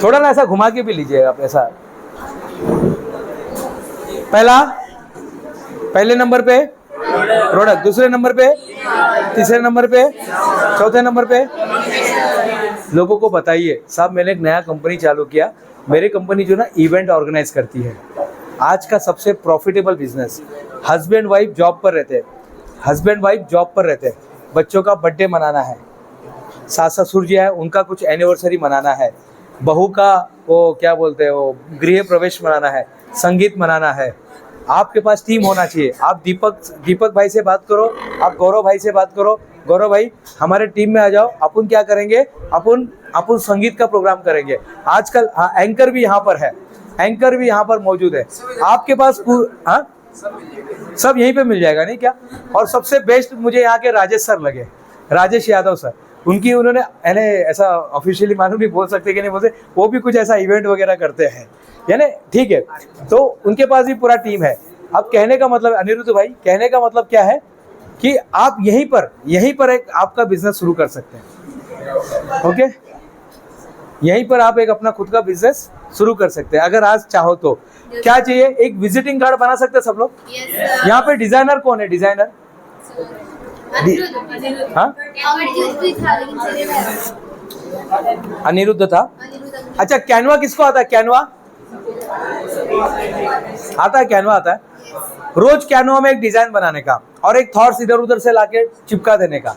थोड़ा ना ऐसा घुमा के भी लीजिए आप ऐसा। पहले नंबर पे प्रोडक्ट, दूसरे नंबर पे, तीसरे नंबर पे, चौथे नंबर पे। लोगों को बताइए साहब मैंने एक नया कंपनी चालू किया, मेरी कंपनी जो ना इवेंट ऑर्गेनाइज करती है। आज का सबसे profitable business. Husband wife job पर रहते हैं, बच्चों का बर्थडे मनाना है, सास ससुर जी है उनका कुछ एनिवर्सरी मनाना है, बहू का वो क्या बोलते हैं वो गृह प्रवेश मनाना है, संगीत मनाना है। आपके पास टीम होना चाहिए। आप दीपक भाई से बात करो, आप गौरव भाई से बात करो, गौरव भाई हमारे टीम में आ जाओ, अपन क्या करेंगे, अपन संगीत का प्रोग्राम करेंगे। आजकल एंकर भी यहाँ पर है, एंकर भी यहाँ पर मौजूद है। आपके पास सब यहीं पे मिल जाएगा नहीं क्या। और सबसे बेस्ट मुझे यहाँ के राजेश सर लगे, राजेश यादव सर। उन्होंने ऐसा ऑफिशियली मालूम नहीं बोल सकते कि नहीं बोलते, वो भी कुछ ऐसा इवेंट वगैरह करते हैं यानी, ठीक है। तो उनके पास भी पूरा टीम है। अब कहने का मतलब अनिरुद्ध भाई, कहने का मतलब क्या है कि आप यहीं पर एक आपका बिजनेस शुरू कर सकते हैं। ओके, यहीं पर आप एक अपना खुद का बिजनेस शुरू कर सकते हैं अगर आज चाहो तो। क्या चाहिए, एक विजिटिंग कार्ड बना सकते हैं सब लोग। यहाँ पे डिजाइनर कौन है, डिजाइनर? हाँ, अनिरुद्ध था। अच्छा, कैनवा किसको आता है? कैनवा आता है, कैनवा आता है। रोज कैनवा में एक डिजाइन बनाने का और एक थॉट्स इधर उधर से लाके चिपका देने का।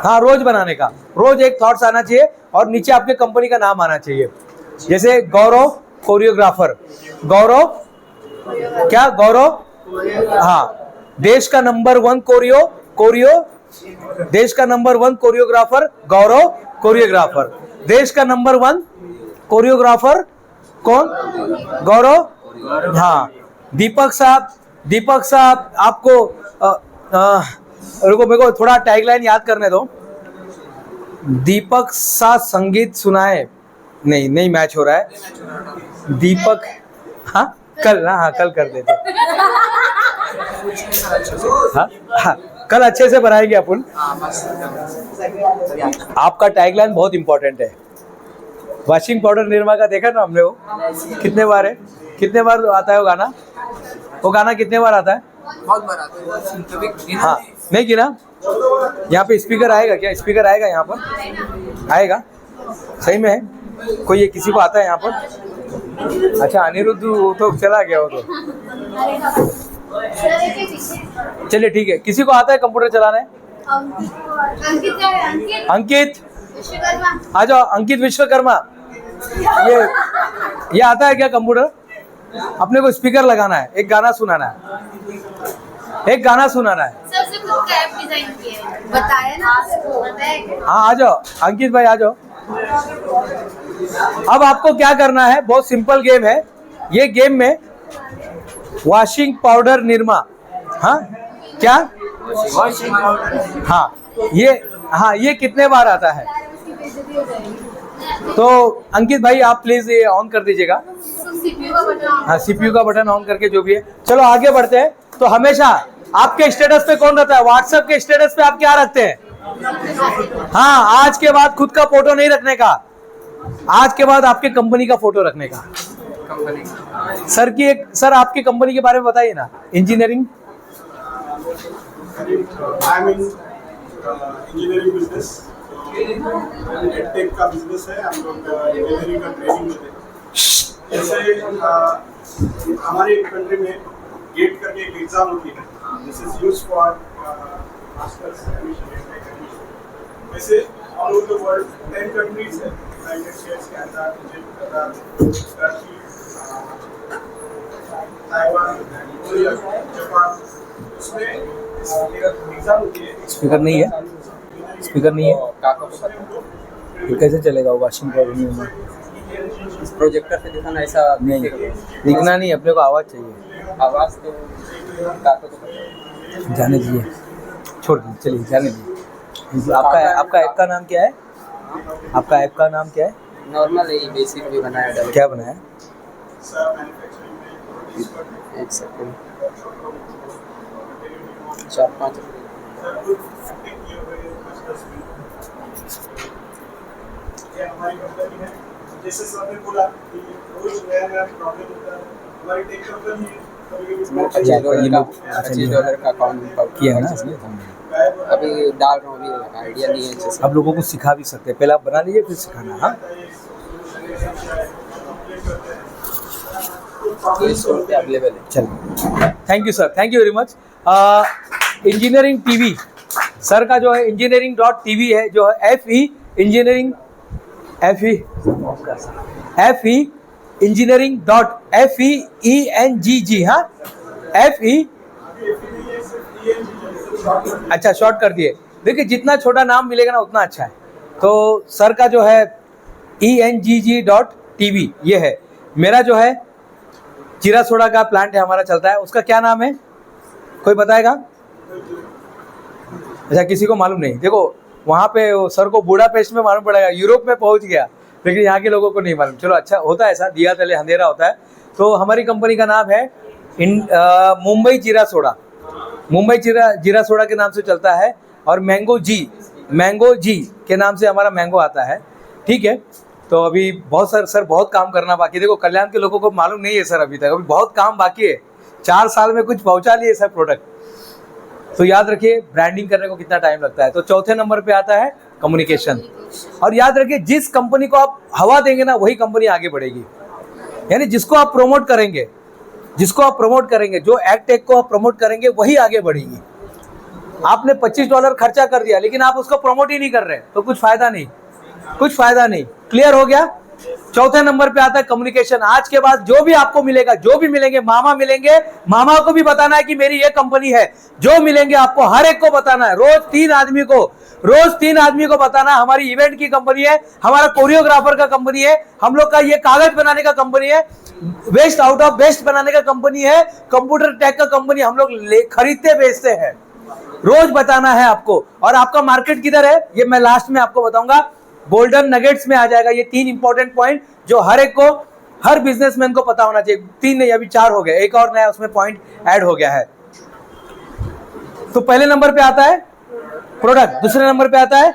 हाँ, रोज बनाने का, रोज एक थॉट्स आना चाहिए और नीचे आपके कंपनी का नाम आना चाहिए। जैसे गौरव कोरियोग्राफर, गौरव क्या, गौरव, हाँ, देश का नंबर 1 देश का नंबर 1 कोरियोग्राफर गौरव कोरियोग्राफर। देश का नंबर 1 कोरियोग्राफर कौन? गौरव। हाँ, दीपक साहब आपको मेरे को थोड़ा टैगलाइन याद करने दो। दीपक सा संगीत सुनाए, नहीं मैच हो रहा है। दीपक, हाँ कल कर देते। हाँ, कल अच्छे से बनाएंगे अपन। आपका टैगलाइन बहुत इंपॉर्टेंट है। वॉशिंग पाउडर निरमा का देखा ना हमने, वो कितने बार आता है वो गाना कितने बार आता है? बहुत बार आता है। हाँ, नहीं गिना। यहाँ पे स्पीकर आएगा क्या? स्पीकर आएगा यहाँ पर, आएगा सही में है? कोई ये किसी को आता है यहाँ पर? अच्छा, अनिरुद्ध तो चला गया वो तो। चलिए ठीक है, किसी को आता है कंप्यूटर चलाने? अंकित आ जाओ, अंकित विश्वकर्मा। ये आता है क्या कंप्यूटर? अपने को स्पीकर लगाना है, एक गाना सुनाना है। सबसे खुद का ऐप डिजाइन किया है, बताया ना आपको। हाँ, आ जाओ अंकित भाई, आ जाओ। अब आपको क्या करना है, बहुत सिंपल गेम है ये। गेम में वॉशिंग पाउडर निरमा, हाँ क्या, हाँ ये कितने बार आता है? तो अंकित भाई आप प्लीज ये ऑन कर दीजिएगा। हाँ, सीपीयू का बटन ऑन करके जो भी है। चलो आगे बढ़ते हैं। तो हमेशा आपके स्टेटस पे कौन रहता है? व्हाट्सएप के स्टेटस पे आप क्या रखते हैं? हाँ, आज के बाद खुद का फोटो नहीं रखने का, आज के बाद आपके कंपनी का फोटो रखने का। सर आपकी कंपनी के बारे में बताइए ना। इंजीनियरिंग, इंजीनियरिंग बिजनेस, एडटेक का बिजनेस है। हम लोग इंजीनियरिंग का ट्रेनिंग देते हैं। जैसे हमारी कंट्री में गेट करके एक एग्जाम होती है, this is used for masters admission, वैसे all over the world 10 countries है, United States, Canada, Egypt, Qatar, Turkey, Taiwan, Korea, Japan. उसमें एग्जाम होती है। स्पीकर नहीं है, ये कैसे चलेगा वॉशिंग पाउडर में? प्रोजेक्टर से दिखाना ऐसा नहीं, दिखना नहीं, अपने को आवाज चाहिए। आवाज तो जाने दीजिए, छोड़ दीजिए, चलिए जाने दीजिए। आपका ऐप का नाम क्या है? आपका ऐप का नाम क्या है? नॉर्मल है, बेसिक भी बनाया। क्या बनाया? एक सेकंड, 4-5 ये हमारी कंपनी है। जैसे सर ने बोला कि रोज नया नया प्रॉब्लम होता है, हमारी टेक कंपनी मैंने $25 का अकाउंट किया है ना इसमें। अभी डाल रहा हूँ, अभी आइडिया नहीं है जैसे। अब लोगों को सिखा भी सकते हैं, पहले आप बना लीजिए फिर सिखाना। हाँ, ये 100 रुपये अवेलेबल है। चलिए, thank you sir, thank you very much. Engineering TV sir का जो है engineering.tv है, जो है FE इंजीनियरिंग FE engineering.FEENGG। हाँ, FE, अच्छा शॉर्ट कर दिए। देखिए जितना छोटा नाम मिलेगा ना उतना अच्छा है। तो सर का जो है ENGG.TV ये है। मेरा जो है जीरा सोडा का प्लांट है, हमारा चलता है, उसका क्या नाम है, कोई बताएगा? अच्छा, किसी को मालूम नहीं। देखो वहाँ पे सर को बुडापेस्ट में मालूम पड़ेगा, यूरोप में पहुँच गया, लेकिन यहाँ के लोगों को नहीं मालूम। चलो अच्छा, होता है ऐसा, दिया तले अंधेरा होता है। तो हमारी कंपनी का नाम है मुंबई जीरा सोडा। मुंबई जीरा सोडा के नाम से चलता है, और मैंगो जी के नाम से हमारा मैंगो आता है। ठीक है, तो अभी बहुत सर बहुत काम करना बाकी है। देखो कल्याण के लोगों को मालूम नहीं है सर, अभी तक अभी बहुत काम बाकी है। 4 साल में कुछ पहुंचा लिए सर प्रोडक्ट। तो याद रखिए ब्रांडिंग करने को कितना टाइम लगता है। तो चौथे नंबर पे आता है कम्युनिकेशन। और याद रखिए जिस कंपनी को आप हवा देंगे ना वही कंपनी आगे बढ़ेगी। यानी जिसको आप प्रमोट करेंगे, जो एडटेक को आप प्रमोट करेंगे वही आगे बढ़ेगी। आपने $25 खर्चा कर दिया लेकिन आप उसको प्रमोट ही नहीं कर रहे, तो कुछ फायदा नहीं। क्लियर हो गया? चौथे नंबर पे आता है कम्युनिकेशन। आज के बाद जो भी आपको मिलेगा, जो भी मिलेंगे, मामा मिलेंगे, मामा को भी बताना है कि मेरी ये कंपनी है। जो मिलेंगे आपको हर एक को बताना है, रोज 3 आदमी को बताना है हमारी इवेंट की कंपनी है, हमारा कोरियोग्राफर का कंपनी है, हम लोग का ये कागज बनाने का कंपनी है, वेस्ट आउट ऑफ बेस्ट बनाने का कंपनी है, कंप्यूटर टेक का कंपनी, हम लोग खरीदते बेचते हैं। रोज बताना है आपको। और आपका मार्केट किधर है ये मैं लास्ट में आपको बताऊंगा, गोल्डन नगेट्स में आ जाएगा। ये 3 इंपॉर्टेंट पॉइंट जो हर बिजनेसमैन को पता होना चाहिए। 3 नहीं, अभी 4 हो गए, एक और नया उसमें पॉइंट ऐड हो गया है। तो पहले नंबर पे आता है प्रोडक्ट, दूसरे नंबर पे आता है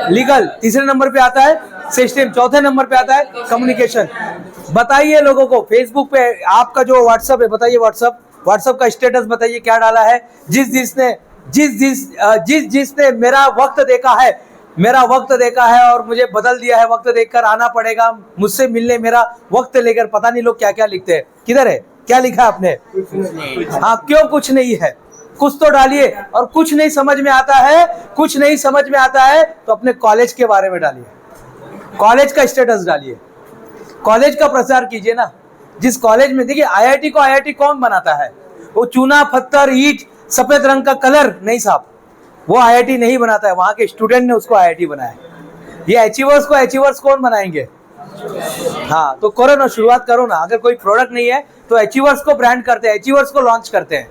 लीगल, तीसरे नंबर पे आता है सिस्टम, चौथे नंबर पे आता है कम्युनिकेशन। बताइए लोगों को फेसबुक पे आपका जो व्हाट्सएप है, बताइए व्हाट्सएप का स्टेटस बताइए क्या डाला है। जिसने मेरा वक्त देखा है और मुझे बदल दिया है, वक्त देखकर आना पड़ेगा मुझसे मिलने, मेरा वक्त लेकर। पता नहीं लोग क्या क्या लिखते हैं, किधर है, क्या लिखा है आपने? हाँ, क्यों कुछ नहीं है, कुछ तो डालिए। और कुछ नहीं समझ में आता है तो अपने कॉलेज के बारे में डालिए, कॉलेज का स्टेटस डालिए, कॉलेज का प्रचार कीजिए ना। जिस कॉलेज में देखिए आईआईटी को आईआईटी कौन बनाता है? वो चूना पत्थर ईंट सफेद रंग का कलर नहीं साहब, वो आईआईटी नहीं बनाता है, वहां के स्टूडेंट ने उसको आईआईटी बनाया। ये अचीवर्स को अचीवर्स कौन बनाएंगे? हाँ, तो करो ना, शुरुआत करो ना। अगर कोई प्रोडक्ट नहीं है तो अचीवर्स को ब्रांड करते हैं, अचीवर्स को लॉन्च करते हैं,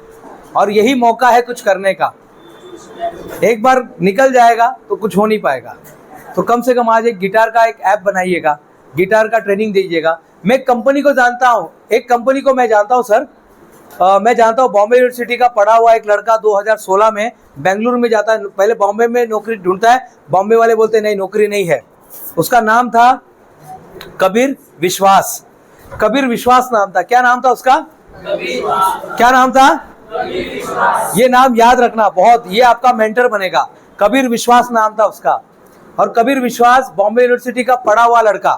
और यही मौका है कुछ करने का। एक बार निकल जाएगा तो कुछ हो नहीं पाएगा। तो कम से कम आज एक गिटार का एक ऐप बनाइएगा, गिटार का ट्रेनिंग दीजिएगा। मैं कंपनी को जानता हूँ, एक कंपनी को मैं जानता हूँ सर, मैं जानता हूँ बॉम्बे यूनिवर्सिटी का पढ़ा हुआ एक लड़का 2016 में बेंगलुरु में जाता है, पहले बॉम्बे में नौकरी ढूंढता है, बॉम्बे वाले बोलते नहीं नौकरी नहीं है। उसका नाम था कबीर विश्वास नाम था। क्या नाम था उसका? क्या नाम था? ये नाम याद रखना बहुत, ये आपका मेंटर बनेगा। कबीर विश्वास नाम था उसका। और कबीर विश्वास बॉम्बे यूनिवर्सिटी का पढ़ा हुआ लड़का,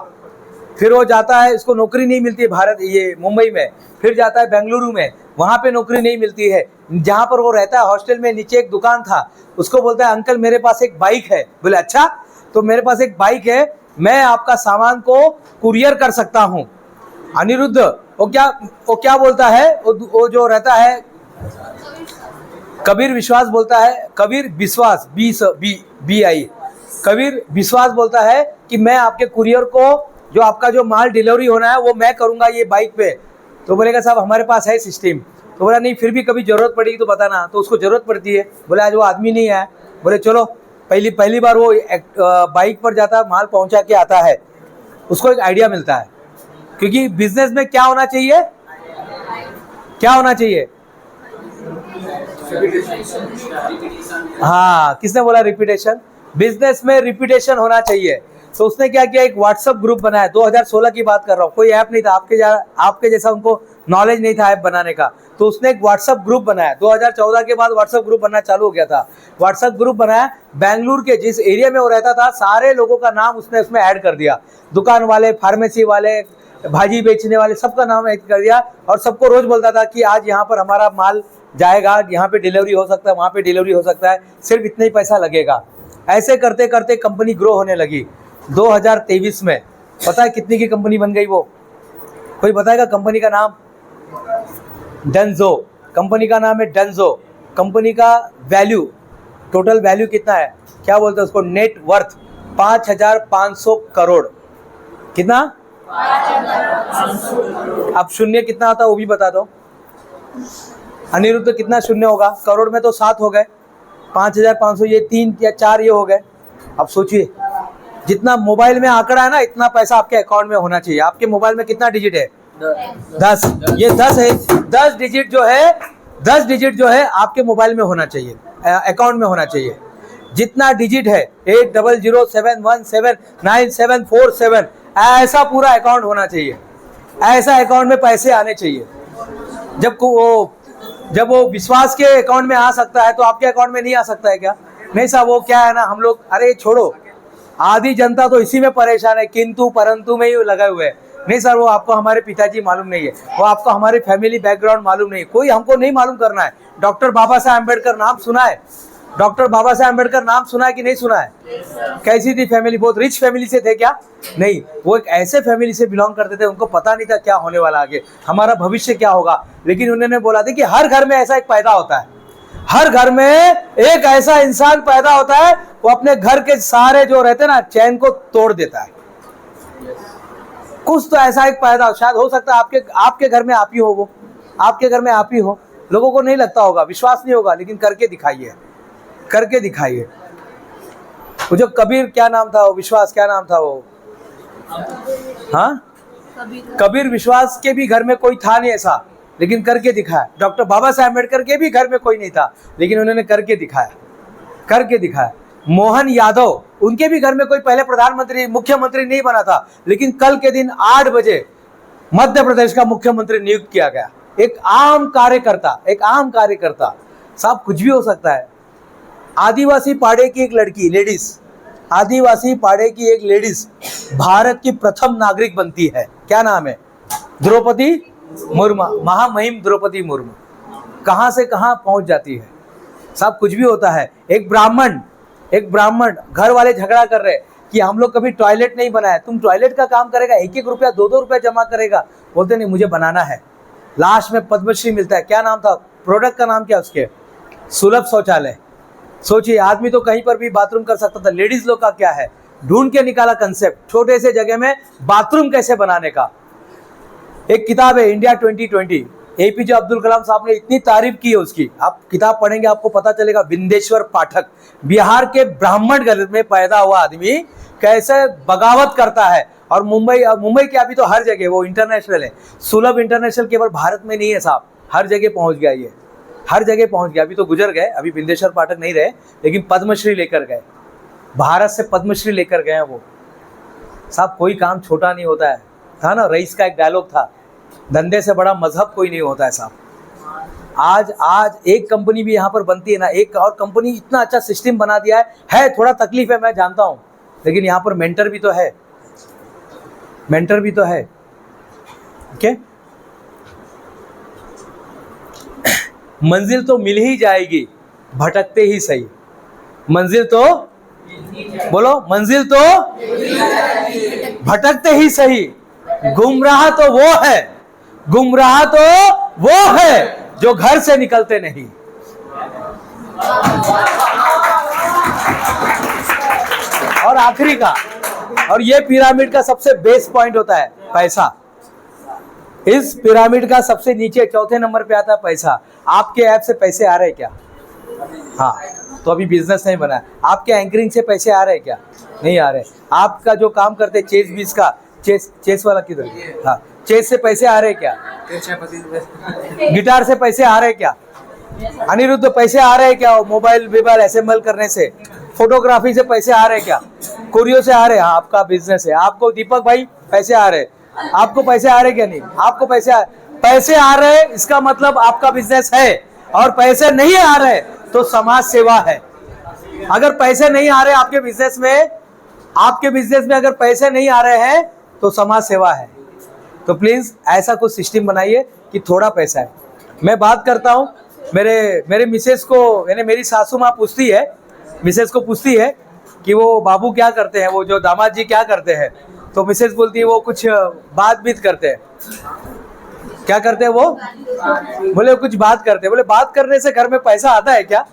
फिर वो जाता है, इसको नौकरी नहीं मिलती है मुंबई में, फिर जाता है बेंगलुरु में, वहां पे नौकरी नहीं मिलती है। जहां पर वो रहता है हॉस्टल में नीचे एक दुकान था, उसको बोलता है अंकल मेरे पास एक बाइक है। बोले अच्छा, तो मेरे पास एक बाइक है, मैं आपका सामान को कुरियर कर सकता हूँ। अनिरुद्ध वो क्या बोलता है, वो जो रहता है कबीर विश्वास बोलता है, कबीर विश्वास BI कबीर विश्वास बोलता है कि मैं आपके कुरियर को, जो आपका जो माल डिलीवरी होना है वो मैं करूंगा ये बाइक पे। तो बोलेगा साहब हमारे पास है सिस्टम। तो बोला नहीं, फिर भी कभी जरूरत पड़ेगी तो बताना। तो उसको जरूरत पड़ती है, बोले आज वो आदमी नहीं आया। बोले चलो, पहली बार वो बाइक पर जाता है, माल पहुंचा के आता है, उसको एक आइडिया मिलता है। क्योंकि बिजनेस में क्या होना चाहिए, हाँ, किसने बोला रिपीटेशन? बिजनेस में रिपीटेशन होना चाहिए। तो उसने क्या किया, एक व्हाट्सएप ग्रुप बनाया। 2016 की बात कर रहा हूँ, कोई ऐप नहीं था, आपके जैसा उनको नॉलेज नहीं था ऐप बनाने का। तो उसने एक व्हाट्सएप ग्रुप बनाया। 2014 के बाद व्हाट्सएप ग्रुप बनना चालू हो गया था। व्हाट्सएप ग्रुप बनाया, बेंगलुरु के जिस एरिया में वो रहता था सारे लोगों का नाम उसने उसमें ऐड कर दिया। दुकान वाले, फार्मेसी वाले, भाजी बेचने वाले, सबका नाम ऐड कर दिया। और सबको रोज बोलता था कि आज यहाँ पर हमारा माल जाएगा, यहाँ पे डिलीवरी हो सकता है, वहाँ पे डिलीवरी हो सकता है, सिर्फ इतना ही पैसा लगेगा। ऐसे करते करते कंपनी ग्रो होने लगी। 2023 में पता है कितनी की कंपनी बन गई वो? कोई बताएगा कंपनी का नाम? डेंजो। कंपनी का नाम है डेंजो। कंपनी का वैल्यू, टोटल वैल्यू कितना है, क्या बोलते हैं उसको, नेट वर्थ 5,500 करोड़। कितना? अब शून्य कितना आता है वो भी बता दो। अनिरुद्ध कितना शून्य होगा? करोड़ में तो 7 हो गए, 5,500 ये 3 या 4 ये हो गए। अब सोचिए जितना मोबाइल में आंकड़ा है ना, इतना पैसा आपके अकाउंट में होना चाहिए। आपके मोबाइल में कितना डिजिट है? 10। ये 10 है। 10 डिजिट जो है, 10 डिजिट जो है आपके मोबाइल में होना चाहिए, अकाउंट में होना चाहिए। जितना डिजिट है 8007179747, ऐसा पूरा अकाउंट होना चाहिए। ऐसा अकाउंट में पैसे आने चाहिए। जब वो विश्वास के अकाउंट में आ सकता है तो आपके अकाउंट में नहीं आ सकता है क्या? नहीं साहब, वो क्या है ना, हम लोग, अरे छोड़ो, आधी जनता तो इसी में परेशान है, किंतु परंतु में ही लगे हुए हैं। नहीं सर, वो आपको हमारे पिताजी मालूम नहीं है, वो आपको हमारी फैमिली बैकग्राउंड मालूम नहीं है, कोई हमको नहीं मालूम करना है। डॉक्टर बाबा साहब अम्बेडकर नाम सुना है? डॉक्टर बाबा साहब अम्बेडकर नाम सुना है कि नहीं सुना है? कैसी थी फैमिली? बहुत रिच फैमिली से थे क्या? नहीं, वो एक ऐसे फैमिली से बिलोंग करते थे, उनको पता नहीं था क्या होने वाला आगे, हमारा भविष्य क्या होगा। लेकिन उन्होंने बोला था कि हर घर में ऐसा एक पैदा होता है, हर घर में एक ऐसा इंसान पैदा होता है, वो अपने घर के सारे जो रहते ना चैन को तोड़ देता है। कुछ तो ऐसा एक पैदा, शायद हो सकता है आपके घर में आप ही हो, वो आपके घर में आप ही हो। लोगों को नहीं लगता होगा, विश्वास नहीं होगा, लेकिन करके दिखाइए, करके दिखाइए। वो जो कबीर, क्या नाम था वो, विश्वास क्या नाम था वो, हाँ कबीर विश्वास के भी घर में कोई था नहीं ऐसा, लेकिन करके दिखाया। डॉक्टर बाबा साहब अम्बेडकर के भी घर में कोई नहीं था, लेकिन उन्होंने करके दिखाया, करके दिखाया। मोहन यादव, उनके भी घर में कोई पहले प्रधानमंत्री मुख्यमंत्री नहीं बना था, लेकिन कल के दिन 8 बजे मध्य प्रदेश का मुख्यमंत्री नियुक्त किया गया। एक आम कार्यकर्ता, एक आम कार्यकर्ता। साहब कुछ भी हो सकता है। आदिवासी पाड़े की एक लड़की, लेडीज, आदिवासी पाड़े की एक लेडीज भारत की प्रथम नागरिक बनती है। क्या नाम है? द्रौपदी मुर्मू, महामहिम द्रौपदी मुर्मू। कहां से कहां पहुंच जाती है। साहब कुछ भी होता है। एक ब्राह्मण, घर वाले झगड़ा कर रहे कि हम लोग कभी टॉयलेट नहीं बनाया, तुम टॉयलेट का काम करेगा, 1-1 रुपया 2-2 रुपया जमा करेगा, बोलते नहीं मुझे बनाना है। लास्ट में पद्मश्री मिलता है। क्या नाम था प्रोडक्ट का, नाम क्या उसके? सुलभ शौचालय। सोचिए, आदमी तो कहीं पर भी बाथरूम कर सकता था, लेडीज लोग का क्या है, ढूंढ के निकाला कंसेप्ट, छोटे से जगह में बाथरूम कैसे बनाने का। एक किताब है इंडिया 2020, एपीजे अब्दुल कलाम साहब ने इतनी तारीफ की है उसकी, आप किताब पढ़ेंगे आपको पता चलेगा। विंदेश्वर पाठक, बिहार के ब्राह्मण घर में पैदा हुआ आदमी कैसे बगावत करता है। और मुंबई के अभी तो हर जगह वो इंटरनेशनल है। सुलभ इंटरनेशनल केवल भारत में नहीं है साहब, हर जगह पहुंच गया, ये हर जगह पहुंच गया। अभी तो गुजर गए, अभी विंदेश्वर पाठक नहीं रहे, लेकिन पद्मश्री लेकर गए, भारत से पद्मश्री लेकर गए हैं वो। साहब कोई काम छोटा नहीं होता है, था ना, रईस का एक डायलॉग था, धंधे से बड़ा मजहब कोई नहीं होता है साहब। आज एक कंपनी भी यहाँ पर बनती है ना, एक और कंपनी इतना अच्छा सिस्टम बना दिया है थोड़ा तकलीफ है मैं जानता हूँ, लेकिन यहाँ पर मेंटर भी तो है, मेंटर भी तो है। ओके, मंजिल तो मिल ही जाएगी, भटकते ही सही। मंजिल तो बोलो, मंजिल तो भटकते ही सही। गुमराह तो वो है, गुमराह तो वो है जो घर से निकलते नहीं। और आखिरी का, और ये पिरामिड का सबसे बेस पॉइंट होता है पैसा। इस पिरामिड का सबसे नीचे 4थे नंबर पे आता है पैसा। आपके ऐप से पैसे आ रहे हैं क्या? हाँ, तो अभी बिजनेस नहीं बना है। आपके एंकरिंग से पैसे आ रहे हैं क्या? नहीं आ रहे। आपका जो काम करते चेस बीस का, चेस वाला किधर? हाँ, चेस से पैसे आ रहे हैं क्या? गिटार से पैसे आ रहे हैं क्या? अनिरुद्ध पैसे आ रहे हैं क्या? मोबाइल असेंबल करने से, फोटोग्राफी से पैसे आ रहे हैं क्या? कोरियो से आ रहे हैं? हाँ, आपका बिजनेस है। आपको दीपक भाई पैसे आ रहे हैं, आपको पैसे आ रहे क्या? नहीं, आपको पैसे आ रहे हैं, इसका मतलब आपका बिजनेस है। और पैसे नहीं आ रहे तो समाज सेवा है। अगर पैसे नहीं आ रहे आपके बिजनेस में अगर पैसे नहीं आ रहे हैं तो समाज सेवा है। तो प्लीज ऐसा कुछ सिस्टम बनाइए कि थोड़ा पैसा है। मैं बात करता हूँ, मेरे मिसेस को, यानी मेरी सासू माँ पूछती है, मिसेस को पूछती है कि वो बाबू क्या करते हैं, वो जो दामाद जी क्या करते हैं। तो मिसेस बोलती है वो कुछ बात बीत करते हैं। क्या करते हैं वो? बोले कुछ बात करते हैं। बोले बात करने से घर में पैसा आता है क्या?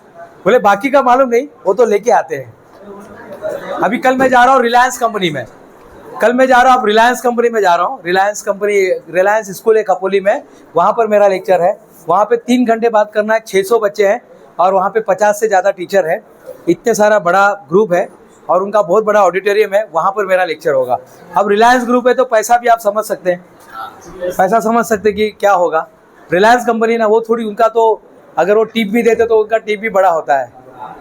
बोले बाकी का मालूम नहीं, वो तो लेके आते हैं। अभी कल मैं जा रहा हूँ रिलायंस कंपनी में, रिलायंस स्कूल है कपोली में, वहाँ पर मेरा लेक्चर है। वहाँ पे 3 घंटे बात करना है, 600 बच्चे हैं और वहाँ पे 50 से ज़्यादा टीचर है। इतने सारा बड़ा ग्रुप है और उनका बहुत बड़ा ऑडिटोरियम है, वहाँ पर मेरा लेक्चर होगा। अब रिलायंस ग्रुप है तो पैसा भी आप समझ सकते हैं, पैसा समझ सकते कि क्या होगा। रिलायंस कंपनी ना, वो थोड़ी, उनका तो अगर वो टिप भी देते तो उनका टिप भी बड़ा होता है,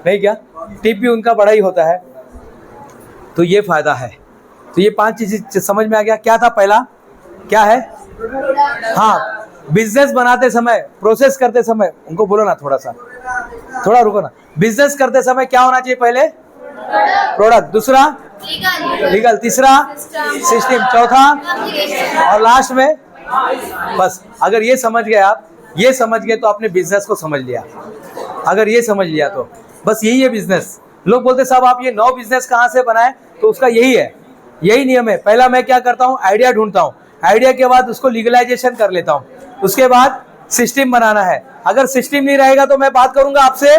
नहीं क्या? टिप भी उनका बड़ा ही होता है। तो ये फायदा है। तो ये 5 चीज़ समझ में आ गया। क्या था पहला? क्या है? हाँ, बिजनेस बनाते समय, प्रोसेस करते समय, उनको बोलो ना थोड़ा रुको ना। बिजनेस करते समय क्या होना चाहिए? पहले प्रोडक्ट, दूसरा लीगल, तीसरा सिस्टम, चौथा और लास्ट में बस। अगर ये समझ गए आप, ये समझ गए तो आपने बिजनेस को समझ लिया। अगर ये समझ लिया तो बस यही है बिजनेस। लोग बोलते साहब आप ये 9 बिजनेस कहाँ से बनाए? तो उसका यही है, यही नियम है। पहला मैं क्या करता हूँ? आइडिया ढूंढता हूँ, आइडिया के बाद उसको लीगलाइजेशन कर लेता हूँ, उसके बाद सिस्टम बनाना है। अगर सिस्टम नहीं रहेगा तो मैं बात करूंगा आपसे,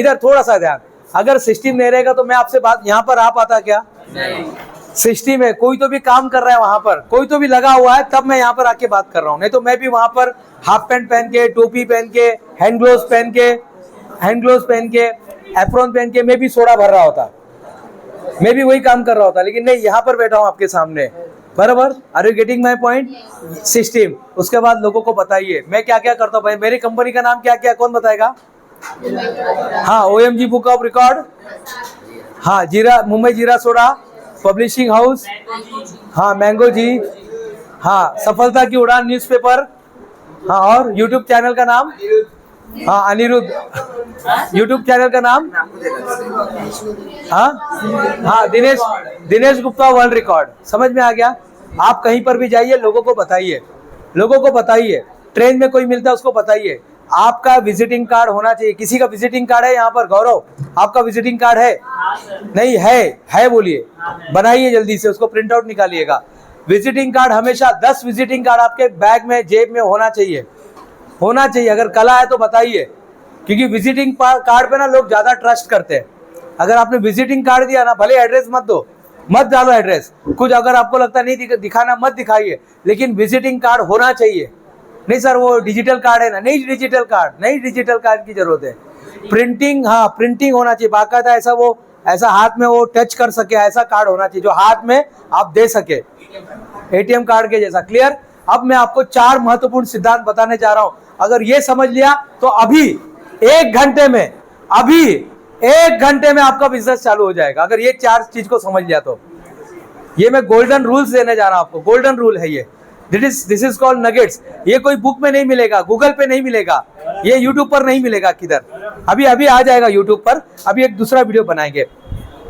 इधर थोड़ा सा ध्यान, अगर सिस्टम नहीं रहेगा तो मैं आपसे बात, यहाँ पर आ पाता क्या? सिस्टम है, कोई तो भी काम कर रहा है वहां पर, कोई तो भी लगा हुआ है, तब मैं यहाँ पर आके बात कर रहा हूँ। नहीं तो मैं भी वहां पर हाफ पैंट पहन के, टोपी पहन के, हैंड ग्लोव्स पहन के, एप्रॉन पहन के मैं भी सोडा भर रहा होता, मैं भी वही काम कर रहा होता। लेकिन नहीं, यहाँ पर बैठा हूँ आपके सामने, बराबर। Are you getting my point? System. उसके बाद लोगों को बताइए मैं क्या क्या करता हूँ। भाई मेरी कंपनी का नाम क्या क्या, कौन बताएगा? हाँ, OMG बुक ऑफ रिकॉर्ड, हाँ, मुंबई जीरा सोडा पब्लिशिंग हाउस, हाँ, मैंगो जी, हाँ, सफलता की उड़ान न्यूज़पेपर, हाँ, और यूट्यूब चैनल का नाम, हाँ, अनिरुद्ध यूट्यूब चैनल का नाम, हाँ, दिनेश गुप्ता वर्ल्ड रिकॉर्ड। समझ में आ गया? आप कहीं पर भी जाइए, लोगों को बताइए, ट्रेन में कोई मिलता है उसको बताइए। आपका विजिटिंग कार्ड होना चाहिए। किसी का विजिटिंग कार्ड है यहाँ पर? गौरव, आपका विजिटिंग कार्ड है? नहीं है बोलिए, बनाइए जल्दी से, उसको प्रिंट आउट निकालिएगा। विजिटिंग कार्ड हमेशा 10 विजिटिंग कार्ड आपके बैग में, जेब में होना चाहिए। अगर कला है तो बताइए, क्योंकि विजिटिंग कार्ड पे ना लोग ज्यादा ट्रस्ट करते हैं। अगर आपने विजिटिंग कार्ड दिया ना, भले एड्रेस मत डालो एड्रेस, कुछ अगर आपको लगता नहीं दिखाना मत दिखाइए, लेकिन विजिटिंग कार्ड होना चाहिए। नहीं सर वो डिजिटल कार्ड है ना, नहीं डिजिटल कार्ड की जरूरत है। प्रिंटिंग, हाँ, प्रिंटिंग होना चाहिए बाकायदा, ऐसा हाथ में वो टच कर सके, ऐसा कार्ड होना चाहिए जो हाथ में आप दे सके, ATM कार्ड के जैसा। क्लियर? अब मैं आपको 4 महत्वपूर्ण सिद्धांत बताने जा रहा हूं। अगर ये समझ लिया तो अभी 1 घंटे में आपका बिजनेस चालू हो जाएगा। अगर ये 4 चीज को समझ लिया तो ये मैं गोल्डन रूल्स देने जा रहा हूं आपको। गोल्डन रूल है ये, दिस इज कॉल्ड नगेट्स। ये कोई बुक में नहीं मिलेगा, गूगल पे नहीं मिलेगा, ये यूट्यूब पर नहीं मिलेगा, किधर? अभी आ जाएगा यूट्यूब पर। अभी एक दूसरा वीडियो बनाएंगे।